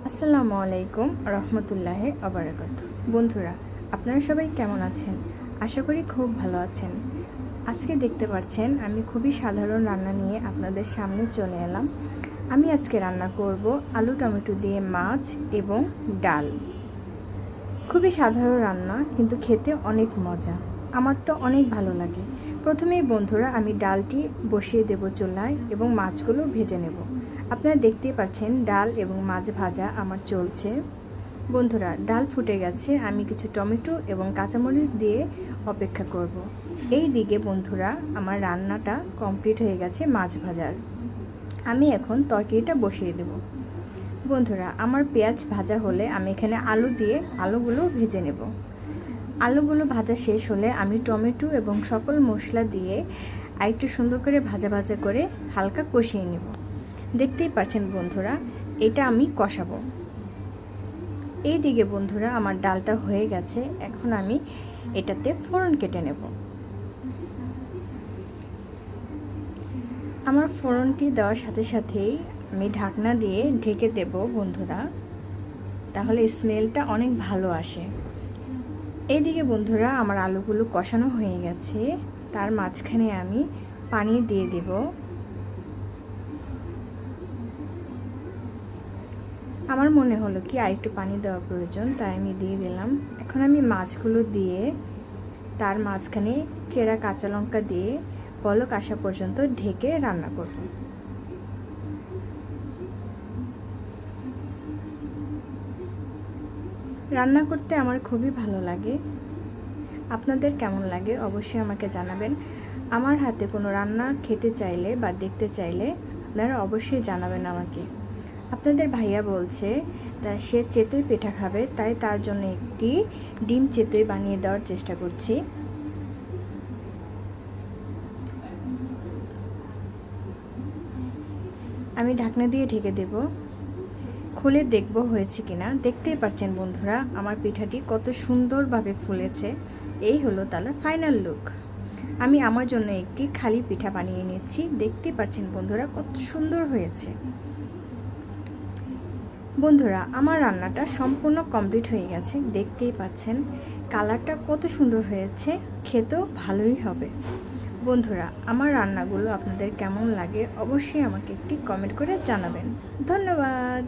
আসসালামু আলাইকুম রহমতুল্লাহি আবারাকাতু। বন্ধুরা, আপনারা সবাই কেমন আছেন? আশা করি খুব ভালো আছেন। আজকে দেখতে পাচ্ছেন আমি খুবই সাধারণ রান্না নিয়ে আপনাদের সামনে চলে এলাম। আমি আজকে রান্না করব আলু টমেটো দিয়ে মাছ এবং ডাল। খুবই সাধারণ রান্না, কিন্তু খেতে অনেক মজা। আমার তো অনেক ভালো লাগে। প্রথমেই বন্ধুরা আমি ডালটি বসিয়ে দেব চুলায় এবং মাছগুলো ভেজে নেব। আপনারা দেখতেই পাচ্ছেন ডাল এবং মাছ ভাজা আমার চলছে। বন্ধুরা, ডাল ফুটে গেছে, আমি কিছু টমেটো এবং কাঁচামরিচ দিয়ে অপেক্ষা করব। এই দিকে বন্ধুরা আমার রান্নাটা কমপ্লিট হয়ে গেছে মাছ ভাজার। আমি এখন তরকারিটা বসিয়ে দেব। বন্ধুরা, আমার পেঁয়াজ ভাজা হলে আমি এখানে আলু দিয়ে আলুগুলো ভেজে নেব। আলুগুলো ভাজা শেষ হলে আমি টমেটো এবং সকল মশলা দিয়ে আরেকটু সুন্দর করে ভাজা ভাজা করে হালকা কষিয়ে নেব। দেখতেই পাচ্ছেন বন্ধুরা, এটা আমি কষাবো। এই দিকে বন্ধুরা আমার ডালটা হয়ে গেছে, এখন আমি এটাতে ফোড়ন কেটে নেব। আমার ফোড়নটি দেওয়ার সাথে সাথেই আমি ঢাকনা দিয়ে ঢেকে দেব বন্ধুরা, তাহলে স্মেলটা অনেক ভালো আসে। এইদিকে বন্ধুরা আমার আলুগুলো কষানো হয়ে গেছে, তার মাঝখানে আমি পানি দিয়ে দেব। আমার মনে হলো কি আরেকটু পানি দেওয়া প্রয়োজন, তাই আমি দিয়ে দিলাম। এখন আমি মাছগুলো দিয়ে তার মাঝখানে চেরা কাঁচা লঙ্কা দিয়ে পলক আসা পর্যন্ত ঢেকে রান্না করব। রান্না করতে আমার খুবই ভালো লাগে। আপনাদের কেমন লাগে অবশ্যই আমাকে জানাবেন। আমার হাতে কোনো রান্না খেতে চাইলে বা দেখতে চাইলে আপনারা অবশ্যই জানাবেন আমাকে। আপনাদের ভাইয়া বলছে তা সে চিতই পিঠা খাবে, তাই তার জন্য একটি ডিম চিতই বানিয়ে দেওয়ার চেষ্টা করছি। আমি ঢাকনা দিয়ে ঢেকে দেব, খুলে দেখব হয়েছে কিনা। দেখতেই পাচ্ছেন বন্ধুরা আমার পিঠাটি কত সুন্দরভাবে ফুলেছে। এই হলো তার ফাইনাল লুক। আমি আমার জন্য একটি খালি পিঠা বানিয়ে নিচ্ছি। দেখতেই পাচ্ছেন বন্ধুরা কত সুন্দর হয়েছে। বন্ধুরা, আমার রান্নাটা সম্পূর্ণ কমপ্লিট হয়ে গেছে। দেখতেই পাচ্ছেন কালারটা কত সুন্দর হয়েছে, খেতেও ভালোই হবে। বন্ধুরা, আমার রান্নাগুলো আপনাদের কেমন লাগে অবশ্যই আমাকে একটি কমেন্ট করে জানাবেন। ধন্যবাদ।